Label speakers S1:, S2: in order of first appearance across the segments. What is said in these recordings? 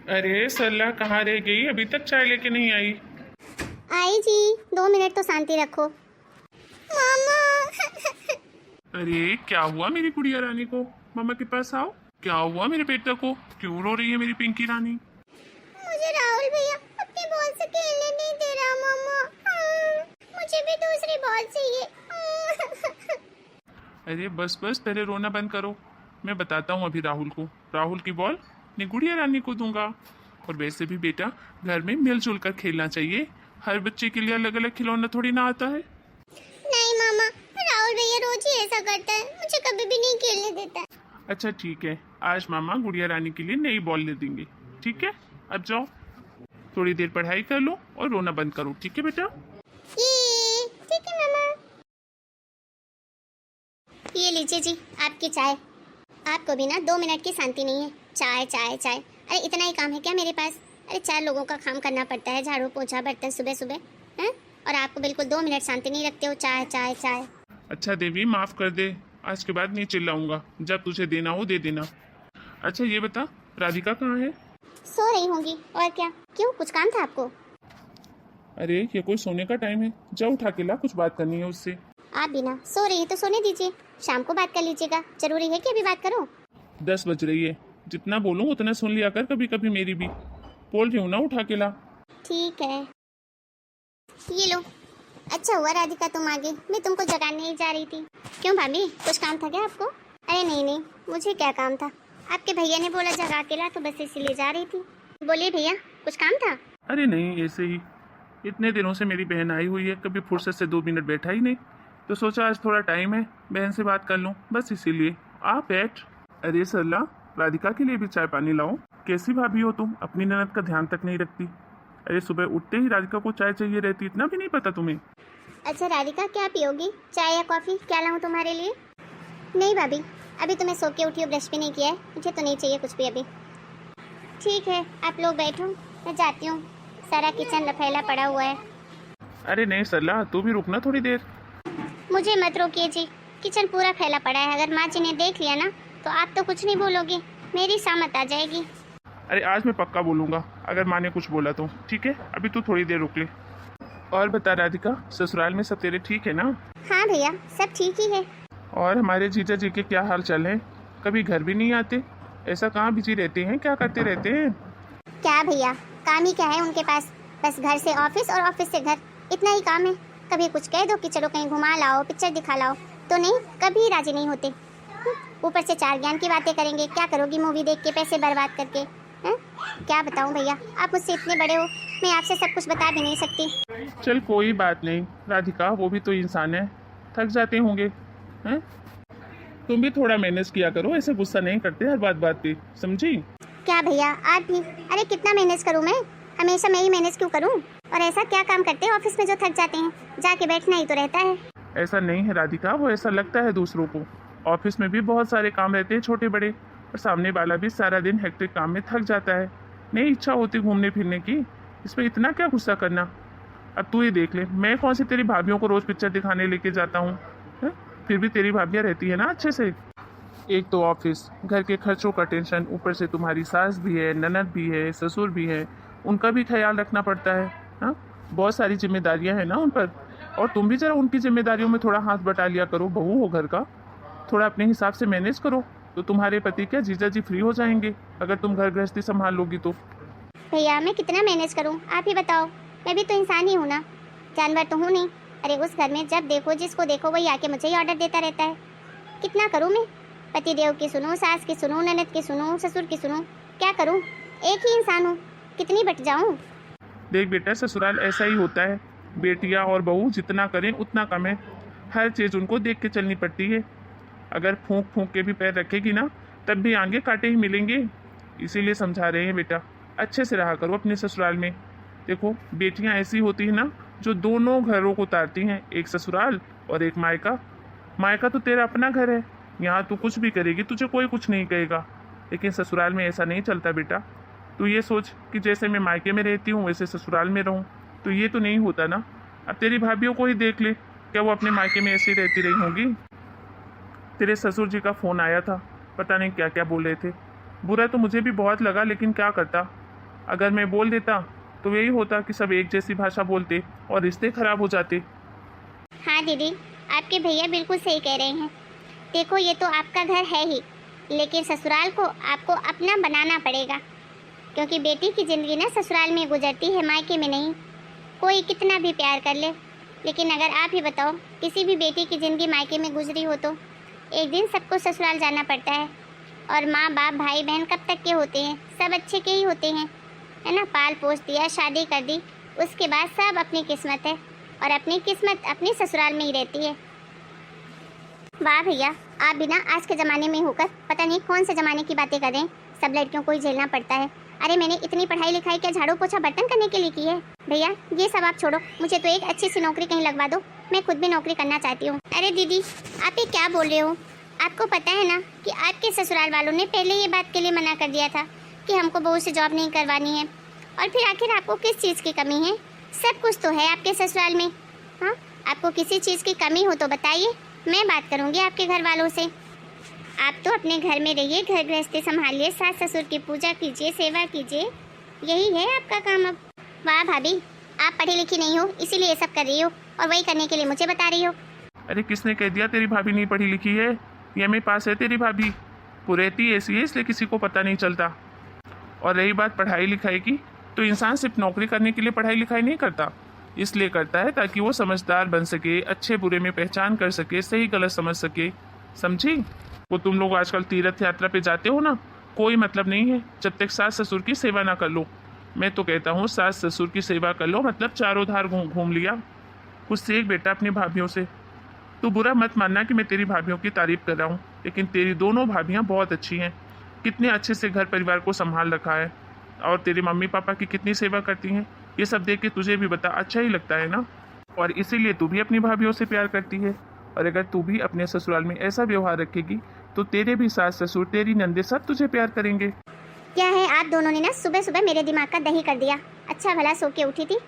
S1: अरे सरला कहाँ रह गई? अभी तक चाय लेके नहीं आई।
S2: आई जी, 2 मिनट तो शांति रखो। मामा।
S1: अरे क्या हुआ मेरी गुड़िया रानी को? मामा के पास आओ। क्या हुआ मेरे बेटा को? क्यों रो रही है मेरी पिंकी रानी?
S2: मुझे राहुल भैया अपनी बॉल से खेलने नहीं दे रहा मामा। मुझे भी दूसरी बॉल चाहिए।
S1: अरे बस बस, पहले रोना बंद करो। मैं बताता हूँ अभी राहुल को। राहुल की बॉल मैं गुड़िया रानी को दूंगा। और वैसे भी बेटा, घर में मिलजुल कर खेलना चाहिए। हर बच्चे के लिए अलग अलग खिलौना थोड़ी ना आता है।
S2: नहीं मामा, राहुल भैया रोज ही ऐसा करता है, मुझे कभी भी नहीं खेलने देता।
S1: अच्छा ठीक है, आज मामा गुड़िया रानी के लिए नई बॉल ले देंगे। ठीक है, अब जाओ, थोड़ी देर पढ़ाई कर लो और रोना बंद करो। ठीक है बेटा?
S2: ये ठीक है मामा। ये लीजिए जी आपकी चाय। आपको भी ना 2 मिनट की शांति नहीं है। चाय चाय चाय, अरे इतना ही काम है क्या मेरे पास? अरे 4 लोगों का काम करना पड़ता है, झाड़ू पोछा बर्तन सुबह सुबह हैं, और आपको बिल्कुल 2 मिनट शांति नहीं रखते हो। चाय चाय चाय।
S1: अच्छा देवी, माफ कर दे, आज के बाद नहीं चिल्लाऊंगा। जब तुझे देना हो दे देना। अच्छा ये बता, राधिका कहाँ है?
S2: सो रही होंगी और क्या। क्यों, कुछ काम था आपको?
S1: अरे ये कोई सोने का टाइम है? जा उठा के ला, कुछ बात करनी है उससे।
S2: आप भी ना सो रही है तो सोने दीजिए, शाम को बात कर लीजिएगा। जरूरी है कि अभी बात करो?
S1: 10 बज रही है, जितना बोलूँ उतना सुन लिया कर। कभी कभी मेरी भी बोल रही हूँ ना, उठा के ला।
S2: ठीक है, ये लो। अच्छा हुआ राधिका तुम आ गई, मैं तुमको जगाने ही जा रही थी। क्यों भाभी, कुछ काम था क्या आपको? अरे नहीं नहीं, मुझे क्या काम था, आपके भैया ने बोला जगा के ला तो बस इसीलिए जा रही थी। बोलिए भैया, कुछ काम था?
S1: अरे नहीं, ऐसे ही। इतने दिनों से मेरी बहन आई हुई है, कभी फुर्सत से 2 मिनट बैठा ही नहीं, तो सोचा आज थोड़ा टाइम है, बहन से बात कर लूँ, बस इसीलिए। आप बैठ। अरे सरला, राधिका के लिए भी चाय पानी लाओ। कैसी भाभी हो तुम, अपनी ननद का ध्यान तक नहीं रखती। अरे सुबह उठते ही राधिका को चाय चाहिए रहती, इतना भी नहीं पता तुम्हें?
S2: अच्छा राधिका, क्या पियोगी, चाय या कॉफी, क्या लाऊं तुम्हारे लिए? नहीं भाभी, अभी तो मैं सो के उठी हूँ, ब्रश भी नहीं किया है, मुझे तो नहीं चाहिए कुछ भी अभी। ठीक है, आप लोग बैठो, मैं जाती हूँ, सारा किचन लफैला पड़ा हुआ है।
S1: अरे नहीं सरला, तू भी रुकना थोड़ी देर।
S2: मुझे मत रोकिए जी, किचन पूरा फैला पड़ा है, अगर माँ जी ने देख लिया ना तो आप तो कुछ नहीं बोलोगे, मेरी सामत आ जाएगी।
S1: अरे आज मैं पक्का बोलूँगा अगर माँ ने कुछ बोला तो। ठीक है, अभी तू थोड़ी देर रुक ले। और बता राधिका, ससुराल में सब तेरे ठीक है ना?
S2: हाँ भैया, सब ठीक ही है।
S1: और हमारे जीजा जी के क्या हाल चाल है? कभी घर भी नहीं आते, ऐसा कहाँ बिजी रहते हैं, क्या करते रहते हैं?
S2: क्या भैया, काम ही क्या है उनके पास, बस घर से ऑफिस और ऑफिस से घर, इतना ही काम है। कभी कुछ कह दो कि चलो कहीं घुमा लाओ, पिक्चर दिखा लाओ, तो नहीं, कभी राजी नहीं होते। ऊपर से 4 ज्ञान की बातें करेंगे, क्या करोगी मूवी देख के पैसे बर्बाद करके? हैं? क्या बताऊं भैया, आप मुझसे इतने बड़े हो, मैं आपसे सब कुछ बता भी नहीं सकती।
S1: चल कोई बात नहीं राधिका, वो भी तो इंसान है, थक जाते होंगे हैं? तुम भी थोड़ा मैनेज किया करो, ऐसे गुस्सा नहीं करते हर बात पे, समझी?
S2: क्या भैया आप भी, अरे कितना मैनेज करूं मैं, हमेशा मैं ही मैनेज क्यों करूं? और ऐसा क्या काम करते हैं ऑफिस में जो थक जाते हैं, जाके बैठना ही तो रहता है।
S1: ऐसा नहीं है राधिका, वो ऐसा लगता है दूसरों को। ऑफिस में भी बहुत सारे काम रहते हैं छोटे बड़े, और सामने वाला भी सारा दिन हेक्टिक काम में थक जाता है, नहीं इच्छा होती घूमने फिरने की, इसमें इतना क्या गुस्सा करना। अब तू ही देख ले, मैं कौन सी तेरी भाभीियों को रोज पिक्चर दिखाने लेके जाता हूँ? फिर भी तेरी भाभियाँ रहती है ना अच्छे से। एक तो ऑफिस, घर के खर्चों का टेंशन, ऊपर से तुम्हारी सास भी है, ननद भी है, ससुर भी है, उनका भी ख्याल रखना पड़ता है। हाँ, बहुत सारी जिम्मेदारियां हैं ना उन पर। और तुम भी जरा उनकी जिम्मेदारियों में थोड़ा हाथ बटा लिया करो, बहू हो घर का, थोड़ा अपने हिसाब से मैनेज करो, तो तुम्हारे पति क्या जीजा जी फ्री हो जाएंगे अगर तुम घर गृहस्थी संभाल लोगी तो।
S2: भैया मैं कितना मैनेज करूं, आप ही बताओ, मैं भी तो इंसान ही हूं ना, जानवर तो हूं नहीं। अरे उस घर में जब देखो जिसको देखो वही आके मुझे ही ऑर्डर देता रहता है, कितना करूं मैं? पति देव की सुनूं, सास की सुनूं, ननद की सुनूं, ससुर की सुनूं, क्या करूं? एक ही इंसान हूं, कितनी बट जाऊं?
S1: देख बेटा, ससुराल ऐसा ही होता है, बेटियां और बहू जितना करें उतना कम है, हर चीज़ उनको देख के चलनी पड़ती है। अगर फूंक फूंक के भी पैर रखेगी ना, तब भी आगे कांटे ही मिलेंगे। इसीलिए समझा रहे हैं बेटा, अच्छे से रहा करो अपने ससुराल में। देखो बेटियां ऐसी होती है ना जो दोनों घरों को उतारती हैं, एक ससुराल और एक मायका। मायका तो तेरा अपना घर है, यहाँ तू कुछ भी करेगी तुझे कोई कुछ नहीं कहेगा, लेकिन ससुराल में ऐसा नहीं चलता बेटा। तू ये सोच कि जैसे मैं मायके में रहती हूँ वैसे ससुराल में रहूँ, तो ये तो नहीं होता ना। अब तेरी भाभीियों को ही देख ले, क्या वो अपने मायके में ऐसी रहती रही होंगी? तेरे ससुर जी का फ़ोन आया था, पता नहीं क्या क्या बोल रहे थे। बुरा तो मुझे भी बहुत लगा, लेकिन क्या करता, अगर मैं बोल देता तो यही होता कि सब एक जैसी भाषा बोलते और रिश्ते खराब हो जाते।
S2: हाँ दीदी, आपके भैया बिल्कुल सही कह रहे हैं। देखो ये तो आपका घर है ही, लेकिन ससुराल को आपको अपना बनाना पड़ेगा, क्योंकि बेटी की ज़िंदगी ना ससुराल में गुजरती है, मायके में नहीं। कोई कितना भी प्यार कर ले, लेकिन अगर आप ही बताओ किसी भी बेटी की ज़िंदगी मायके में गुजरी हो तो एक दिन सबको ससुराल जाना पड़ता है। और माँ बाप भाई बहन कब तक के होते हैं? सब अच्छे के ही होते हैं, है ना। पाल पोस दिया, शादी कर दी, उसके बाद सब अपनी किस्मत है, और अपनी किस्मत अपने ससुराल में ही रहती है। वाह भैया, आप भी ना आज के ज़माने में होकर पता नहीं कौन से ज़माने की बातें कर रहे हैं। सब लड़कियों को ही झेलना पड़ता है। अरे मैंने इतनी पढ़ाई लिखाई क्या झाड़ू पोछा बर्तन करने के लिए की है? भैया ये सब आप छोड़ो, मुझे तो एक अच्छी सी नौकरी कहीं लगवा दो, मैं खुद भी नौकरी करना चाहती हूँ। अरे दीदी, आप ये क्या बोल रहे हो? आपको पता है ना कि आपके ससुराल वालों ने पहले ये बात के लिए मना कर दिया था कि हमको बहू से जॉब नहीं करवानी है। और फिर आखिर आपको किस चीज़ की कमी है? सब कुछ तो है आपके ससुराल में। हाँ, आपको किसी चीज़ की कमी हो तो बताइए, मैं बात करूँगी आपके घर वालों से। आप तो अपने घर में रहिए, घर गृहस्थी संभालिए, सास ससुर की पूजा कीजिए, सेवा कीजिए, यही है आपका काम अब। वाह भाभी, आप पढ़ी लिखी नहीं हो इसीलिए ये सब कर रही हो, और वही करने के लिए मुझे बता रही हो।
S1: अरे किसने कह दिया तेरी भाभी नहीं पढ़ी लिखी है? ये मेरे पास है तेरी भाभी, वो रहती ऐसी है इसलिए किसी को पता नहीं चलता। और रही बात पढ़ाई लिखाई की, तो इंसान सिर्फ नौकरी करने के लिए पढ़ाई लिखाई नहीं करता, इसलिए करता है ताकि वो समझदार बन सके, अच्छे बुरे में पहचान कर सके, सही गलत समझ सके, समझी। वो तुम लोग आजकल तीर्थ यात्रा पे जाते हो ना, कोई मतलब नहीं है जब तक सास ससुर की सेवा ना कर लो। मैं तो कहता हूँ सास ससुर की सेवा कर लो, मतलब चारों धार घूम लिया। कुछ सीख बेटा अपनी भाभीयों से। तू बुरा मत मानना कि मैं तेरी भाभीयों की तारीफ कर रहा हूँ, लेकिन तेरी दोनों भाभियाँ बहुत अच्छी हैं, कितने अच्छे से घर परिवार को संभाल रखा है, और तेरे मम्मी पापा की कितनी सेवा करती हैं। ये सब देख के तुझे भी बता अच्छा ही लगता है ना, और इसीलिए तू भी अपनी भाभीयों से प्यार करती है। और अगर तू भी अपने ससुराल में ऐसा व्यवहार रखेगी तो तेरे भी सास ससुर, तेरी नंदे सब तुझे प्यार करेंगे।
S2: क्या है, आप दोनों ने ना सुबह सुबह मेरे दिमाग का दही कर दिया। अच्छा भला सो के उठी थी,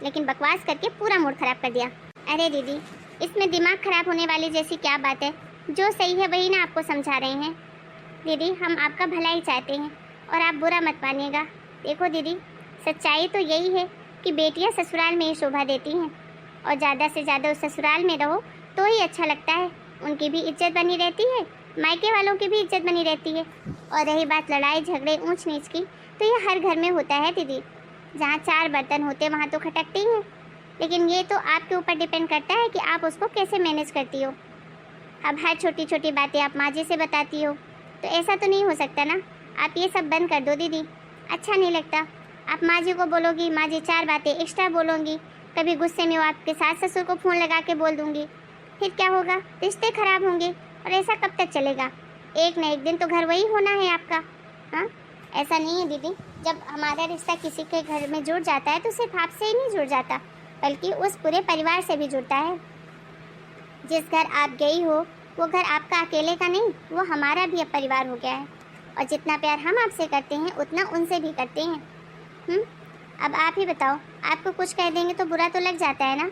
S2: लेकिन बकवास करके पूरा मूड खराब कर दिया। अरे दीदी, इसमें दिमाग खराब होने वाली जैसी क्या बात है? जो सही है वही ना आपको समझा रहे हैं। दीदी, हम आपका भला ही चाहते हैं और आप बुरा मत मानिएगा। देखो दीदी, सच्चाई तो यही है कि बेटियां ससुराल में ही शोभा देती हैं, और ज़्यादा से ज़्यादा उस ससुराल में रहो तो ही अच्छा लगता है। उनकी भी इज्जत बनी रहती है, मायके वालों की भी इज्जत बनी रहती है। और रही बात लड़ाई झगड़े ऊंच नीच की, तो ये हर घर में होता है दीदी। जहाँ चार बर्तन होते वहाँ तो खटकते ही हैं, लेकिन ये तो आपके ऊपर डिपेंड करता है कि आप उसको कैसे मैनेज करती हो। अब हर छोटी छोटी बातें आप माँ जी से बताती हो, तो ऐसा तो नहीं हो सकता ना। आप ये सब बंद कर दो दीदी, अच्छा नहीं लगता। आप माँ जी को बोलोगी, माँ जी चार बातें एक्स्ट्रा बोलोगी, कभी गुस्से में वो आपके सास ससुर को फ़ोन लगा के बोल दूँगी, फिर क्या होगा? रिश्ते खराब होंगे, और ऐसा कब तक चलेगा? एक न एक दिन तो घर वही होना है आपका। हाँ, ऐसा नहीं है दीदी, जब हमारा रिश्ता किसी के घर में जुड़ जाता है तो सिर्फ आपसे ही नहीं जुड़ जाता, बल्कि उस पूरे परिवार से भी जुड़ता है। जिस घर आप गई हो वो घर आपका अकेले का नहीं, वो हमारा भी अब परिवार हो गया है। और जितना प्यार हम आपसे करते हैं उतना उनसे भी करते हैं। अब आप ही बताओ, आपको कुछ कह देंगे तो बुरा तो लग जाता है ना।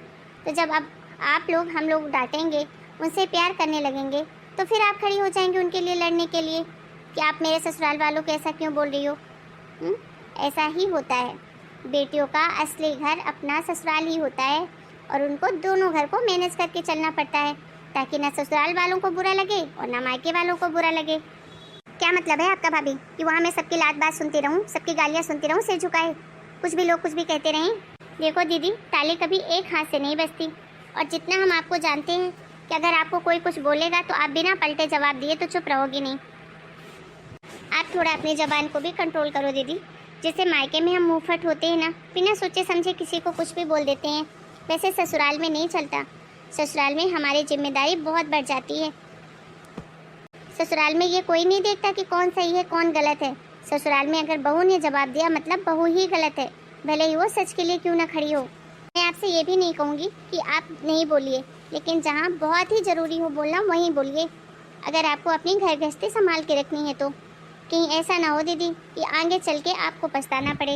S2: तो जब अब आप लोग हम लोग डांटेंगे, उनसे प्यार करने लगेंगे, तो फिर आप खड़ी हो जाएंगे उनके लिए लड़ने के लिए कि आप मेरे ससुराल वालों को ऐसा क्यों बोल रही हो। ऐसा ही होता है, बेटियों का असली घर अपना ससुराल ही होता है, और उनको दोनों घर को मैनेज करके चलना पड़ता है, ताकि ना ससुराल वालों को बुरा लगे और ना मायके वालों को बुरा लगे। क्या मतलब है आपका भाभी कि वहाँ मैं सबकी लात बात सुनती रहूँ, सबकी गालियाँ सुनती रहूँ सिर झुकाए, कुछ भी लोग कुछ भी कहते रहें? देखो दीदी, ताली कभी एक हाथ से नहीं बजती, और जितना हम आपको जानते हैं कि अगर आपको कोई कुछ बोलेगा तो आप बिना पलटे जवाब दिए तो चुप रहोगी नहीं। आप थोड़ा अपनी ज़बान को भी कंट्रोल करो दीदी। जैसे मायके में हम मुँहफट होते हैं ना, बिना सोचे समझे किसी को कुछ भी बोल देते हैं, वैसे ससुराल में नहीं चलता। ससुराल में हमारी जिम्मेदारी बहुत बढ़ जाती है। ससुराल में ये कोई नहीं देखता कि कौन सही है कौन गलत है। ससुराल में अगर बहू ने जवाब दिया मतलब बहू ही गलत है, भले ही वो सच के लिए क्यों ना खड़ी हो। मैं आपसे ये भी नहीं कहूँगी कि आप नहीं बोलिए, लेकिन जहाँ बहुत ही ज़रूरी हो बोलना वहीं बोलिए, अगर आपको अपनी घर गृहस्थी संभाल के रखनी है तो। कहीं ऐसा ना हो दीदी कि आगे चल के आपको पछताना पड़े।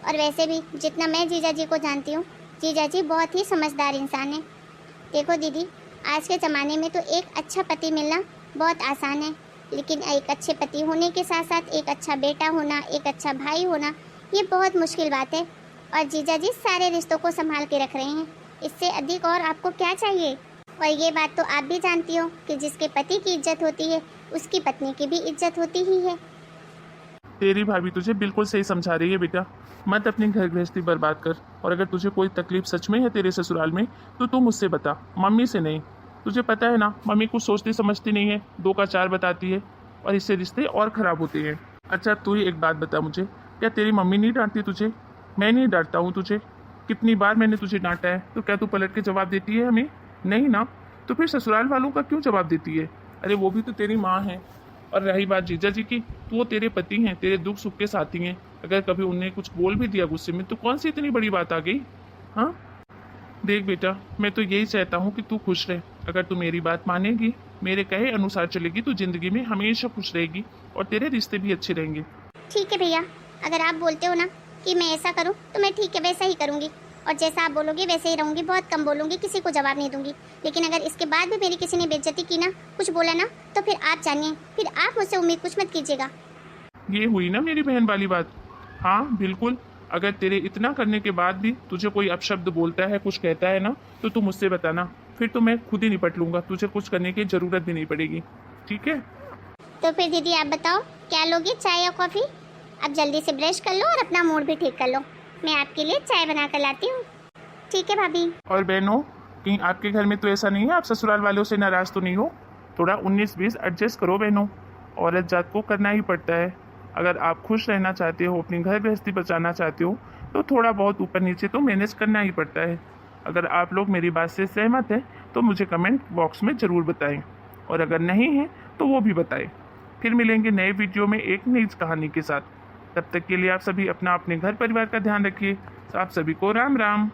S2: और वैसे भी जितना मैं जीजा जी को जानती हूँ, जीजा जी बहुत ही समझदार इंसान है। देखो दीदी, आज के ज़माने में तो एक अच्छा पति मिलना बहुत आसान है, लेकिन एक अच्छे पति होने के साथ साथ एक अच्छा बेटा होना, एक अच्छा भाई होना, ये बहुत मुश्किल बात है और जीजा जी सारे रिश्तों को संभाल के रख रहे हैं। इससे अधिक और आपको क्या चाहिए? और ये बात तो आप भी जानती हो कि जिसके पति की इज्जत होती है उसकी पत्नी की भी इज्जत होती ही है।
S1: तेरी भाभी तुझे बिल्कुल सही समझा रही है बेटा। मत अपनी घर गृहस्थी बर्बाद कर। और अगर तुझे कोई तकलीफ सच में है तेरे ससुराल में तो तू मुझसे बता, मम्मी से नहीं। तुझे पता है ना, मम्मी कुछ सोचती समझती नहीं है, 2 का 4 बताती है और इससे रिश्ते और ख़राब होते हैं। अच्छा तू ही एक बात बता मुझे, क्या तेरी मम्मी नहीं डांटती तुझे? मैं नहीं डांटता हूँ तुझे? कितनी बार मैंने तुझे डांटा है, तो क्या तू पलट के जवाब देती है हमें? नहीं ना। तो फिर ससुराल वालों का क्यों जवाब देती है? अरे वो भी तो तेरी माँ है। और रही बात जीजा जी की, तो वो तेरे पति हैं, तेरे दुख सुख के साथी हैं। अगर कभी उन्हें कुछ बोल भी दिया गुस्से में तो कौन सी इतनी बड़ी बात आ गई? हाँ देख बेटा, मैं तो यही चाहता हूँ कि तू खुश रहे। अगर तू मेरी बात मानेगी, मेरे कहे अनुसार चलेगी, तो जिंदगी में हमेशा खुश रहेगी और तेरे रिश्ते भी अच्छे रहेंगे।
S2: ठीक है भैया, अगर आप बोलते हो ना कि मैं ऐसा करूं तो मैं ठीक है वैसा ही करूंगी और जैसा आप बोलोगे वैसे ही रहूंगी। बहुत कम बोलूंगी, किसी को जवाब नहीं दूंगी। लेकिन अगर इसके बाद भी मेरी किसी ने बेइज्जती की ना, कुछ बोला ना, तो फिर आप जानिए, फिर आप मुझसे उम्मीद कुछ मत कीजिएगा।
S1: ये हुई ना मेरी बहन वाली बात। हाँ बिल्कुल, अगर तेरे इतना करने के बाद भी तुझे कोई अपशब्द बोलता है, कुछ कहता है ना, तो तू मुझसे बताना, फिर तो मैं खुद ही निपट लूंगा। तुझे कुछ करने की जरूरत भी नहीं पड़ेगी, ठीक है?
S2: तो फिर दीदी आप बताओ क्या लोगे, चाय या कॉफ़ी? अब जल्दी से ब्रश कर लो और अपना मूड भी ठीक कर लो। मैं आपके लिए चाय बना कर लाती हूँ। ठीक है भाभी।
S1: और बहनों, कहीं आपके घर में तो ऐसा नहीं है आप ससुराल वालों से नाराज तो नहीं हो? थोड़ा 19-20 एडजस्ट करो बहनों, औरत जात को करना ही पड़ता है। अगर आप खुश रहना चाहते हो, अपनी घर गृहस्थी बचाना चाहते हो, तो थोड़ा बहुत ऊपर नीचे तो मैनेज करना ही पड़ता है। अगर आप लोग मेरी बात से सहमत हैं तो मुझे कमेंट बॉक्स में ज़रूर बताएं, और अगर नहीं है तो वो भी बताएं। फिर मिलेंगे नए वीडियो में एक नई कहानी के साथ। तब तक के लिए आप सभी अपना अपने घर परिवार का ध्यान रखिए। आप सभी को राम राम।